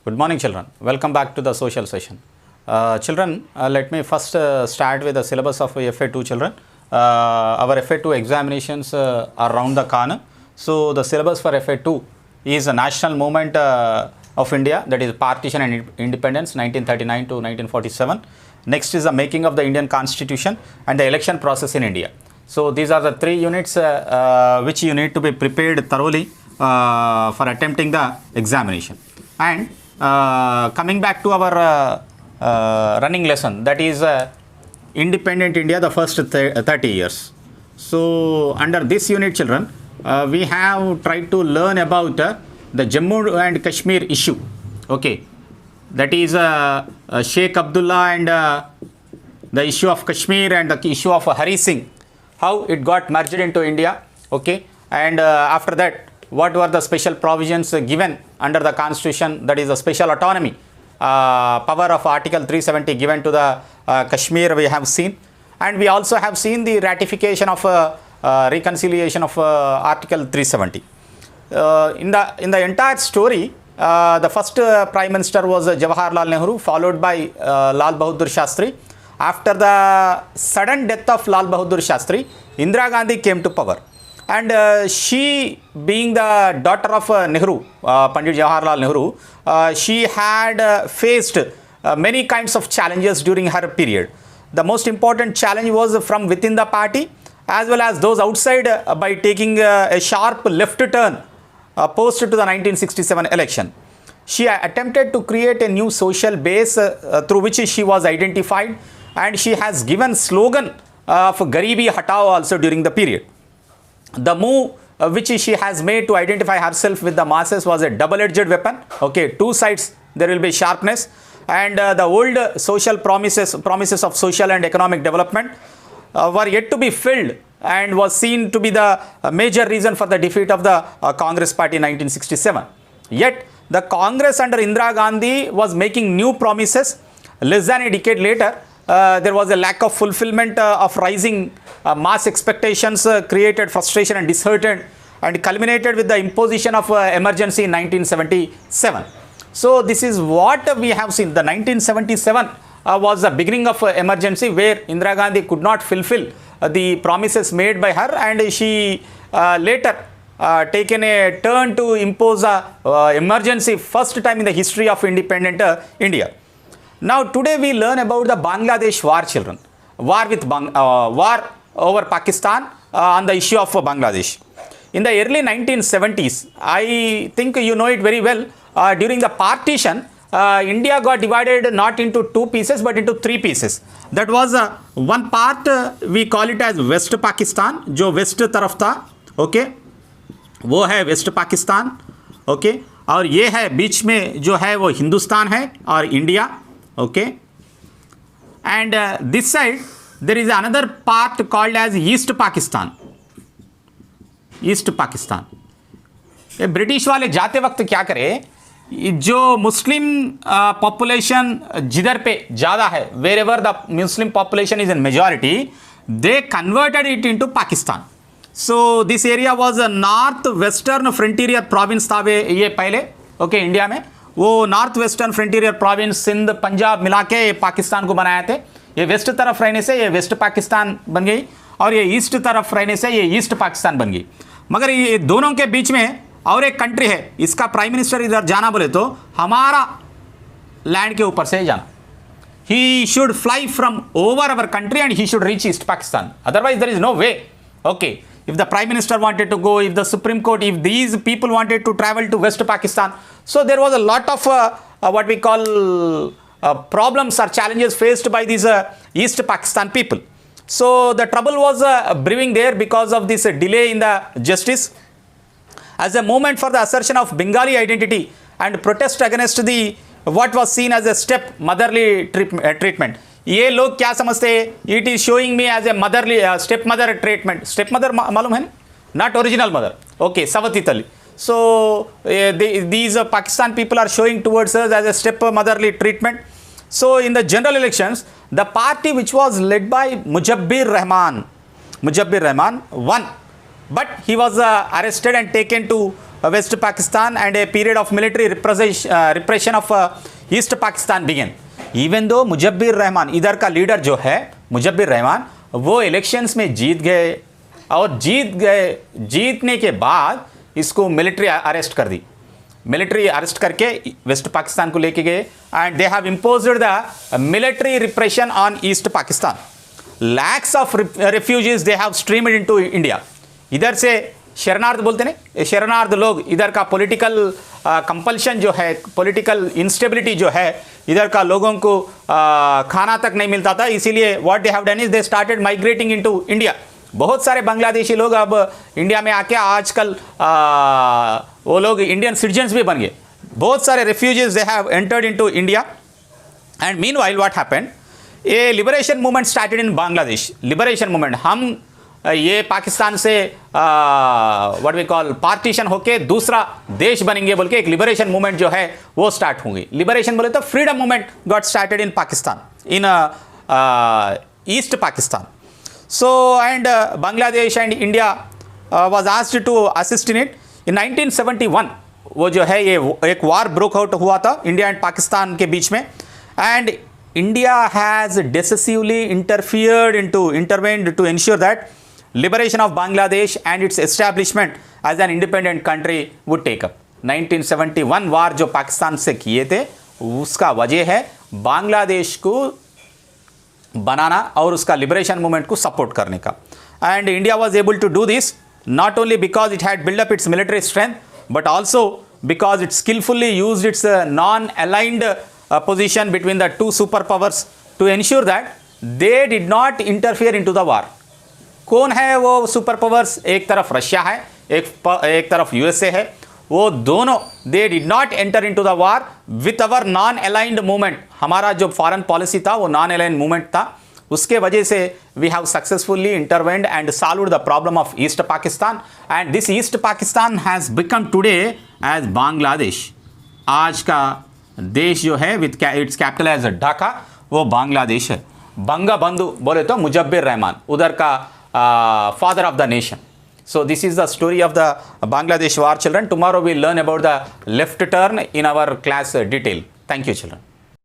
Good morning, children. Welcome back to the social session. Children, let me first start with the syllabus of FA2, children. Our FA2 examinations are round the corner. So, the syllabus for FA2 is a national movement of India, that is partition and independence 1939 to 1947. Next is the making of the Indian Constitution and the election process in India. So, these are the three units which you need to be prepared thoroughly for attempting the examination. And coming back to our running lesson, that is independent India, the first 30 years. So, under this unit, children, we have tried to learn about the Jammu and Kashmir issue. Okay, that is Sheikh Abdullah and the issue of Kashmir and the issue of Hari Singh, how it got merged into India. Okay, and after that, what were the special provisions given under the constitution, that is the special autonomy power of article 370 given to the Kashmir, we have seen. And we also have seen the ratification of reconciliation of article 370. In the entire story, the first prime minister was Jawaharlal Nehru, followed by Lal Bahadur Shastri. After the sudden death of Lal Bahadur Shastri, Indira Gandhi came to power. And she, being the daughter of Nehru, Pandit Jawaharlal Nehru, she had faced many kinds of challenges during her period. The most important challenge was from within the party as well as those outside by taking a sharp left turn post to the 1967 election. She attempted to create a new social base through which she was identified, and she has given slogan of Garibi Hatao also during the period. The move which she has made to identify herself with the masses was a double-edged weapon. Okay, two sides, there will be sharpness. And the old social promises of social and economic development were yet to be filled, and was seen to be the major reason for the defeat of the Congress party in 1967. Yet, the Congress under Indira Gandhi was making new promises. Less than a decade later, there was a lack of fulfillment of rising mass expectations, created frustration and disheartened, and culminated with the imposition of emergency in 1977. So, this is what we have seen. The 1977 was the beginning of emergency, where Indira Gandhi could not fulfill the promises made by her, and she later taken a turn to impose a emergency first time in the history of independent India. Now, today we learn about the Bangladesh war, children. War over Pakistan on the issue of Bangladesh. In the early 1970s, I think you know it very well, during the partition, India got divided not into two pieces but into three pieces. That was one part, we call it as West Pakistan, जो west तरफ था, okay, वो है West Pakistan, okay, और ये है बीच में जो है वो हिंदुस्तान है और India, okay, and this side there is another part called as East Pakistan. East Pakistan. ये ब्रिटिश वाले जाते वक्त क्या करे, जो मुस्लिम पॉपुलेशन जिधर पे ज़्यादा है, wherever the Muslim population is in majority, they converted it into Pakistan. So this area was North Western Frontier Province था ये पहले, ओके, इंडिया में. वो North Western Frontier Province Sindh Punjab मिला के पाकिस्तान को बनाए थे. ये वेस्ट तरफ रहने से ये वेस्ट पाकिस्तान बन गई, और ये ईस्ट तरफ रहने से ये ईस्ट पाकिस्तान बन गई. मगर ये दोनों के बीच में और एक कंट्री है, इसका प्राइम मिनिस्टर इधर जाना बोले तो हमारा लैंड के ऊपर से जाना. He should fly from over our country and he should reach East Pakistan, otherwise there is no way. Okay, if the prime minister wanted to go, if the Supreme Court, if these people wanted to travel to West Pakistan, so there was a lot of what we call problems or challenges faced by these East Pakistan people. So, the trouble was brewing there because of this delay in the justice. As a movement for the assertion of Bengali identity and protest against the what was seen as a step motherly treatment. ये लोग क्या समझते हैं? It is showing me as a motherly step mother treatment. Step mother मालूम है? Not original mother. Okay, Savati Tali. So, these Pakistan people are showing towards us as a step motherly treatment. So, in the general elections, the party which was led by Mujabbir Rahman won, but he was arrested and taken to West Pakistan and a period of military repression of East Pakistan began. Even though मुजब्बिर Rahman इधर का leader जो है मुजब्बिर रहमान वो elections में जीत गए और जीतने के बाद इसको मिलिट्री अरेस्ट कर दी, मिलिट्री अरेस्ट करके वेस्ट पाकिस्तान को लेके गए and they have imposed the military repression on east Pakistan. Lakhs of refugees they have streamed into India. इधर से शरणार्थ बोलते हैं, शरणार्थ लोग इधर का पॉलिटिकल कंपल्शन जो है, पॉलिटिकल इंस्टेबिलिटी जो है, इधर का लोगों को खाना तक नहीं मिलता था, इसीलिए what they have done is they started migrating into India. बहुत सारे बांग्लादेशी लोग अब इंडिया में आके आजकल वो लोग इंडियन सिटीजन्स भी बन गए. बहुत सारे refugees they have entered into India and meanwhile what happened, A liberation movement started in Bangladesh. Liberation movement, हम ये पाकिस्तान से व्हाट वी कॉल पार्टीशन होके दूसरा देश बनेंगे बोल के एक लिबरेशन मूवमेंट जो है वो स्टार्ट होंगी. लिबरेशन बोले तो freedom movement got started in Pakistan, in east Pakistan. So and Bangladesh and India was asked to assist in it. In 1971 वो जो है ये एक वार ब्रोक आउट हुआ था इंडिया एंड पाकिस्तान के बीच में and India has decisively intervened to ensure that liberation of Bangladesh and its establishment as an independent country would take up. 1971 वार जो पाकिस्तान से किए थे उसका वजह है बांग्लादेश को बनाना और उसका लिबरेशन मूवमेंट को सपोर्ट करने का. And India was able to do this not only because it had build up its military strength but also because it skilfully used its non aligned position between the two super powers to ensure that they did not interfere into the war. कौन है वो super powers? एक तरफ Russia है, एक तरफ USA है. वो दोनों दे did not enter into the war with our non aligned movement. हमारा जो फॉरेन पॉलिसी था वो नॉन अलाइंड मूवमेंट था. उसके वजह से we have successfully intervened and solved the problem of East Pakistan and this East Pakistan has become today as Bangladesh. आज का देश जो है with its capital as Dhaka वो बांग्लादेश है. बंगा बंधु बोले तो मुजब्बिर रहमान उधर का father of the nation. So this is the story of the Bangladesh war, children. Tomorrow we'll learn about the left turn in our class detail. Thank you, children.